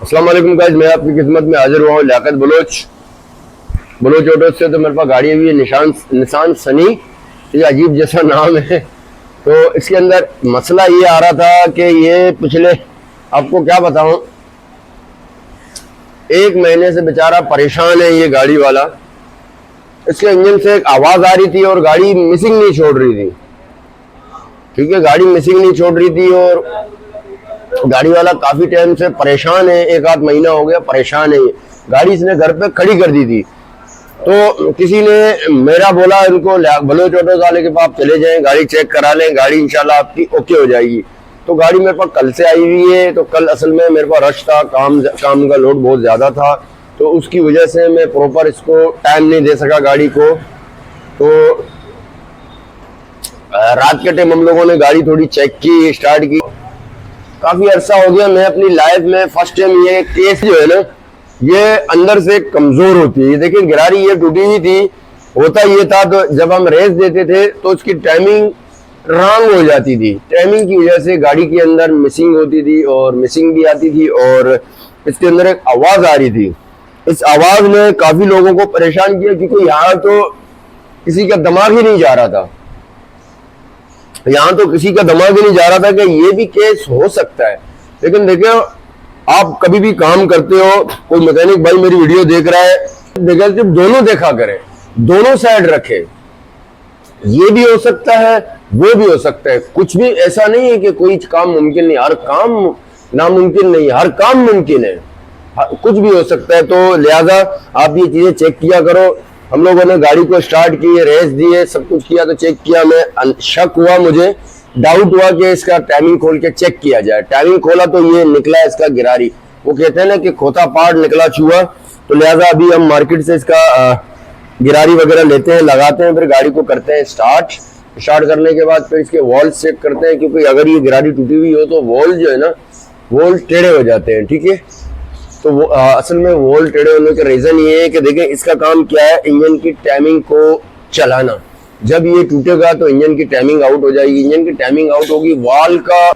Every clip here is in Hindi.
अस्सलाम वालेकुम गाइस, मैं आपकी खिदमत में हाजिर हुआ हूँ लियाकत बलोच ऑटो से। तो मेरे पास गाड़ी हुई है निशान सनी। ये अजीब जैसा नाम है। तो इसके अंदर मसला ये आ रहा था कि ये पिछले, आपको क्या बताऊं, 1 महीने से बेचारा परेशान है ये गाड़ी वाला। इसके इंजन से एक आवाज आ रही थी और गाड़ी मिसिंग नहीं छोड़ रही थी। ठीक है, गाड़ी मिसिंग नहीं छोड़ रही थी और गाड़ी वाला काफी टाइम से परेशान है। 1 आध महीना हो गया परेशान है। गाड़ी इसने घर पे खड़ी कर दी थी। तो किसी ने मेरा बोला इनको बलोच ऑटो वाले के पास आप चले जाएं, गाड़ी चेक करा लें, गाड़ी इंशाल्लाह आपकी ओके हो जाएगी। तो गाड़ी मेरे पास कल से आई हुई है। तो कल असल में मेरे पास रश था, काम का लोड बहुत ज्यादा था, तो उसकी वजह से मैं प्रॉपर इसको टाइम नहीं दे सका गाड़ी को। तो रात के टाइम हम लोगों ने गाड़ी थोड़ी चेक की, स्टार्ट की। काफी अरसा हो गया, मैं अपनी लाइफ में फर्स्ट टाइम ये केस जो है ना, ये अंदर से कमजोर होती है। देखिए गिरारी ये टूटी हुई थी। होता ये था, तो जब हम रेस देते थे तो उसकी टाइमिंग रॉन्ग हो जाती थी। टाइमिंग की वजह से गाड़ी के अंदर मिसिंग होती थी और मिसिंग भी आती थी और इसके अंदर एक आवाज आ रही थी। इस आवाज ने काफी लोगों को परेशान किया, क्योंकि यहाँ तो किसी का दिमाग ही नहीं जा रहा था। यहाँ तो किसी का दिमाग ही नहीं जा रहा था कि ये भी केस हो सकता है। लेकिन देखियो, आप कभी भी काम करते हो, कोई मैकेनिक भाई मेरी वीडियो देख रहा है, देखिए सिर्फ दोनों देखा करे, दोनों साइड रखे। ये भी हो सकता है, वो भी हो सकता है। कुछ भी ऐसा नहीं है कि कोई काम मुमकिन नहीं, हर काम नामुमकिन नहीं, हर काम मुमकिन है, कुछ भी हो सकता है। तो लिहाजा आप ये चीजें चेक किया करो। हम लोगों ने गाड़ी को स्टार्ट की, रेस दिए, सब कुछ किया, तो चेक किया। मैं शक हुआ, मुझे डाउट हुआ कि इसका टाइमिंग खोल के चेक किया जाए। टाइमिंग खोला तो ये निकला इसका गिरारी। वो कहते हैं ना कि खोता पार्ट निकला चूहा। तो लिहाजा अभी हम मार्केट से इसका गिरारी वगैरह लेते हैं, लगाते हैं, फिर गाड़ी को करते हैं स्टार्ट करने के बाद फिर इसके वॉल चेक करते हैं, क्योंकि अगर ये गिरारी टूटी हुई हो तो वॉल जो है ना, वॉल टेढ़े हो जाते हैं। ठीक है, तो वो असल में वॉल टेढ़े होने का रीजन ये है कि देखें इसका काम क्या है, इंजन की टाइमिंग को चलाना। जब ये टूटेगा तो इंजन की टाइमिंग आउट हो जाएगी। इंजन की टाइमिंग आउट होगी, वाल का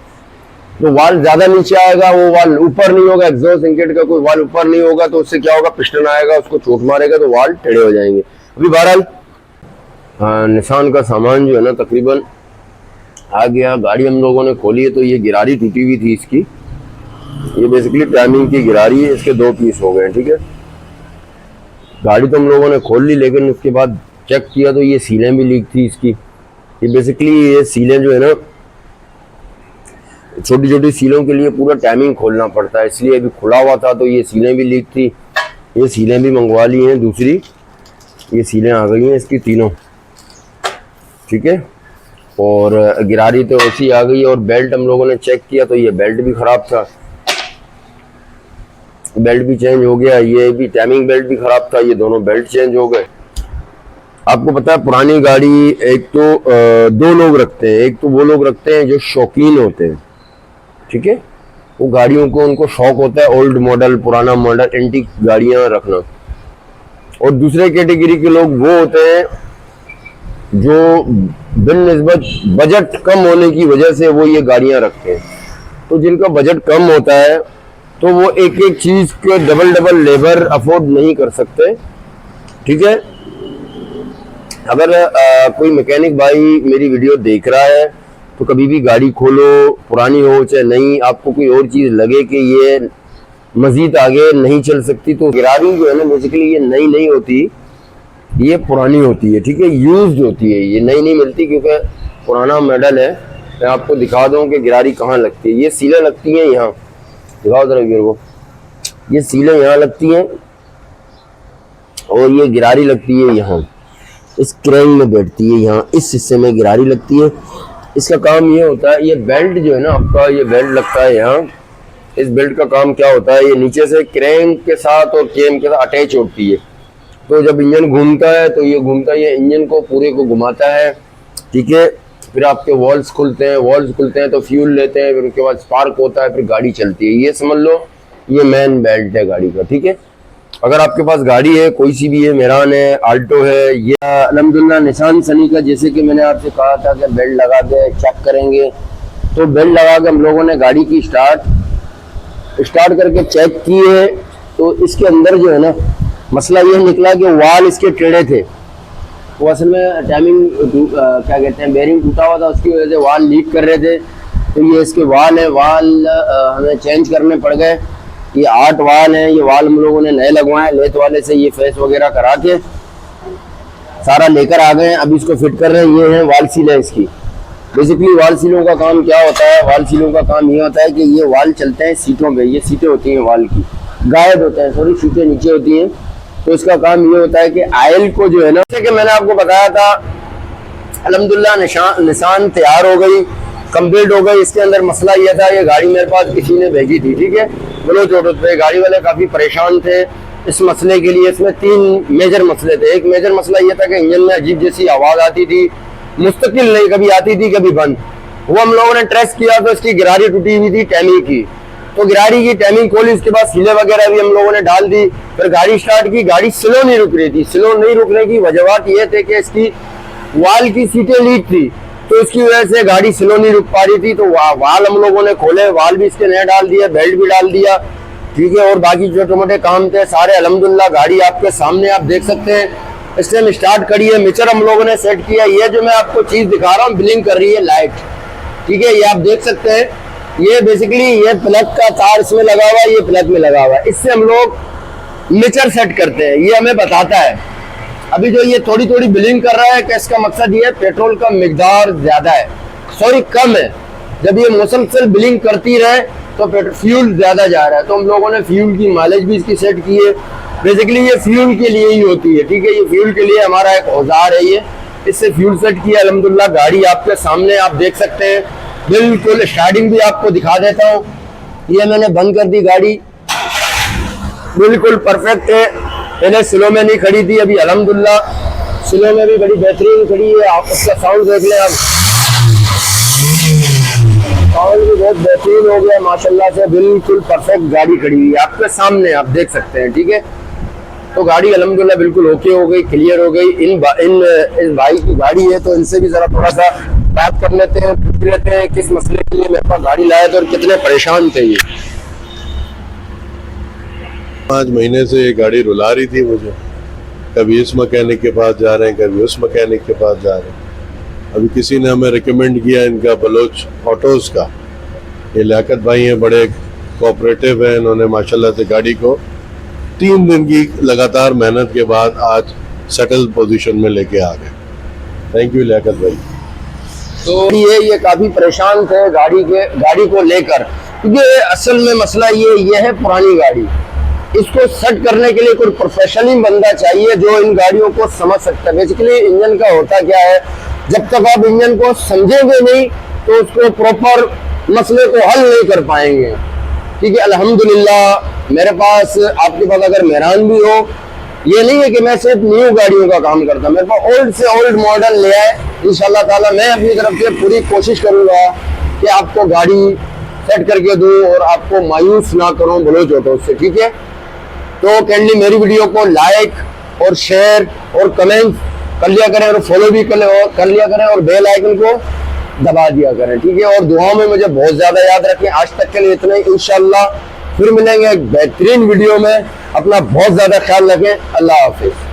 तो वाल ज्यादा नीचे आएगा, वो वाल ऊपर नहीं होगा। एग्जॉस्ट इंकेट का कोई वाल ऊपर नहीं होगा, तो उससे क्या होगा, पिस्टन आएगा, उसको चोट मारेगा, तो वाल टेढ़े हो जाएंगे। अभी बहरहाल निशान का सामान जो है ना तकरीबन आ गया। गाड़ी हम लोगों ने खोली है, तो ये गिरारी टूटी हुई थी इसकी। ये बेसिकली टाइमिंग की गिरारी है, इसके 2 पीस हो गए। ठीक है, गाड़ी तो हम लोगों ने खोल ली, लेकिन उसके बाद चेक किया तो ये सीलें भी लीक थी इसकी। ये बेसिकली ये सीलें जो है ना, छोटी छोटी सीलों के लिए पूरा टाइमिंग खोलना पड़ता है, इसलिए अभी खुला हुआ था तो ये सीलें भी लीक थी। ये सीलें भी मंगवा ली हैं दूसरी, ये सीलें आ गई हैं इसकी तीनों। ठीक है, और गिरारी तो ऐसी आ गई। और बेल्ट हम लोगों ने चेक किया तो ये बेल्ट भी खराब था, बेल्ट भी चेंज हो गया। ये भी टाइमिंग बेल्ट भी खराब था, ये दोनों बेल्ट चेंज हो गए। आपको पता है पुरानी गाड़ी एक तो 2 लोग रखते हैं। एक तो वो लोग रखते हैं जो शौकीन होते हैं, ठीक है, वो गाड़ियों को उनको शौक होता है ओल्ड मॉडल, पुराना मॉडल, एंटीक गाड़ियां रखना। और दूसरे कैटेगरी के लोग वो होते हैं जो बिननिस्बत बजट कम होने की वजह से वो ये गाड़ियां रखते हैं। तो जिनका बजट कम होता है तो वो एक एक चीज के डबल लेबर अफोर्ड नहीं कर सकते। ठीक है, अगर कोई मैकेनिक भाई मेरी वीडियो देख रहा है तो कभी भी गाड़ी खोलो, पुरानी हो चाहे नई, आपको कोई और चीज लगे कि ये मजीद आगे नहीं चल सकती, तो गिरारी जो है ना बेसिकली ये नई नहीं होती, ये पुरानी होती है। ठीक है, यूज्ड होती है, ये नई नहीं मिलती क्योंकि पुराना मॉडल है। मैं आपको दिखा दूं कि गिरारी कहाँ लगती है। ये सीलें लगती हैं यहाँ, दिखाओ जरा वीर को। ये सीलें यहाँ लगती हैं और ये गिरारी लगती है यहाँ, इस क्रैंक में बैठती है, यहाँ इस हिस्से में गिरारी लगती है। इसका काम ये होता है, ये बेल्ट जो है ना आपका, ये बेल्ट लगता है यहाँ। इस बेल्ट का काम क्या होता है, ये नीचे से क्रैंक के साथ और केम के साथ अटैच होती है। तो जब इंजन घूमता है तो ये घूमता है, ये इंजन को पूरे को घुमाता है। ठीक है, फिर आपके वॉल्स खुलते हैं तो फ्यूल लेते हैं, फिर उसके बाद स्पार्क होता है, फिर गाड़ी चलती है। ये समझ लो ये मेन बेल्ट है गाड़ी का। ठीक है, अगर आपके पास गाड़ी है, कोई सी भी है, मेरान है, आल्टो है, या अल्हम्दुलिल्लाह निशान सनी का, जैसे कि मैंने आपसे कहा था कि बेल्ट लगा के चेक करेंगे, तो बेल्ट लगा के हम लोगों ने गाड़ी की स्टार्ट स्टार्ट करके चेक किए तो इसके अंदर जो है ना मसला ये निकला कि वाल इसके टेढ़े थे। वो असल में टाइमिंग क्या कहते हैं बेरिंग टूटा हुआ था, उसकी वजह से वाल लीक कर रहे थे। तो ये इसके वाल है, वाल हमें चेंज करने पड़ गए। ये 8 वाल हैं, ये वाल हम लोगों ने नए लगवाए लेथ वाले से, ये फेस वगैरह करा के सारा लेकर आ गए हैं। अभी इसको फिट कर रहे हैं। ये है वाल सील है इसकी। बेसिकली वाल सीलों का काम क्या होता है, वाल सीलों का काम ये होता है कि ये वाल चलते हैं सीटों पे, ये सीटें होती हैं वाल की, गायब होते हैं, सॉरी सीटें नीचे होती हैं। तो इसका काम ये होता है कि आयल को जो है ना, जैसे कि मैंने आपको बताया था अल्हम्दुलिल्लाह निशान तैयार हो गई, कंप्लीट हो गई। इसके अंदर मसला ये था, ये गाड़ी मेरे पास किसी ने भेजी थी, ठीक है, बलोच ऑटो पे। गाड़ी वाले काफ़ी परेशान थे इस मसले के लिए। इसमें 3 मेजर मसले थे। एक मेजर मसला ये था कि इंजन में अजीब जैसी आवाज़ आती थी, मुस्तकिल नहीं, कभी आती थी कभी बंद। वो हम लोगों ने ट्रेस किया तो इसकी गिरारी टूटी हुई थी टाइमिंग की, तो गिरारी की टाइमिंग खोली, उसके बाद सीले वगैरह भी हम लोगों ने डाल दी। फिर गाड़ी स्टार्ट की, गाड़ी स्लो नहीं रुक रही थी। स्लो नहीं रुकने की वजह ये थे कि इसकी वाल की सीटें लीक थी, तो इसकी वजह से गाड़ी स्लो नहीं रुक पा रही थी। तो वाल हम लोगों ने खोले, वाल भी इसके नए डाल दिए, बेल्ट भी डाल दिया, ठीक है, और बाकी छोटे मोटे काम थे सारे अल्हम्दुलिल्लाह। गाड़ी आपके सामने आप देख सकते हैं, इससे हम स्टार्ट करी है। मिचर हम लोगों ने सेट किया। ये जो मैं आपको चीज दिखा रहा हूँ ब्लिंक कर रही है लाइट, ठीक है, ये आप देख सकते हैं। ये बेसिकली ये प्लग का तार इसमें लगा हुआ है, ये प्लग में लगा हुआ है। इससे हम लोग मिचर सेट करते हैं, ये हमें बताता है। अभी जो ये थोड़ी थोड़ी ब्लिंक कर रहा है कि इसका मकसद ये है पेट्रोल का मिकदार ज्यादा है, सॉरी कम है। जब ये मुसलसल ब्लिंक करती रहे तो फ्यूल ज्यादा जा रहा है। तो हम लोगों ने फ्यूल की माइलेज भी इसकी सेट की है। बेसिकली ये फ्यूल के लिए ही होती है, ठीक है, ये फ्यूल के लिए हमारा एक औजार है। ये इससे फ्यूल सेट किया अल्हम्दुलिल्लाह। गाड़ी आपके सामने आप देख सकते हैं, बिल्कुल स्टार्टिंग भी आपको दिखा देता हूँ। ये मैंने बंद कर दी, गाड़ी बिल्कुल परफेक्ट है। पहले स्लो में नहीं खड़ी थी, अभी अल्हम्दुलिल्लाह स्लो में भी बड़ी बेहतरीन खड़ी है। आप उसका साउंड देख लें, आप साउंड भी बहुत बेहतरीन हो गया माशाल्लाह से, बिल्कुल परफेक्ट गाड़ी खड़ी हुई है आपके सामने, आप देख सकते हैं, ठीक है। तो गाड़ी अल्हम्दुलिल्लाह बिल्कुल ओके हो गई, क्लियर हो गई। इस भाई की गाड़ी है तो इनसे भी जरा थोड़ा सा बात कर लेते हैं, पूछ लेते हैं किस मसले के लिए मेरे पास गाड़ी लाए थे और कितने परेशान थे ये। 5 महीने से ये गाड़ी रुला रही थी मुझे, कभी इस मैकेनिक के पास जा रहे हैं, कभी उस मैकेनिक के पास जा रहे हैं। अभी किसी ने हमें रिकमेंड किया इनका बलोच ऑटोज़ का, ये लियाकत भाई हैं, बड़े कोऑपरेटिव हैं। इन्होंने माशाल्लाह से गाड़ी को 3 दिन की लगातार मेहनत के बाद आज सेटल पोजीशन में लेके आ गए। थैंक यू लियाकत भाई। तो ये काफ़ी परेशान थे गाड़ी को लेकर, क्योंकि असल में मसला ये है पुरानी गाड़ी, इसको सेट करने के लिए कोई प्रोफेशनल बंदा चाहिए जो इन गाड़ियों को समझ सकता है। बेसिकली इंजन का होता क्या है, जब तक आप इंजन को समझेंगे नहीं तो उसको प्रॉपर मसले को हल नहीं कर पाएंगे, ठीक है। अल्हम्दुलिल्लाह मेरे पास, आपके पास अगर मेहरान भी हो, ये नहीं है कि मैं सिर्फ न्यू गाड़ियों का काम करता, मेरे पास ओल्ड से ओल्ड मॉडल ले आए, इंशाल्लाह ताला मैं अपनी तरफ से पूरी कोशिश करूँगा कि आपको गाड़ी सेट करके दूँ और आपको मायूस ना करूँ बलोच ऑटो से, ठीक है। तो काइंडली मेरी वीडियो को लाइक और शेयर और कमेंट कर लिया करें और फॉलो भी कर लिया करें और बेल आइकन को दबा दिया करें, ठीक है। और दुआओं में मुझे बहुत ज़्यादा याद रखें। आज तक के लिए इतना ही, इंशाल्लाह फिर मिलेंगे एक बेहतरीन वीडियो में। अपना बहुत ज़्यादा ख्याल रखें। अल्लाह हाफिज़।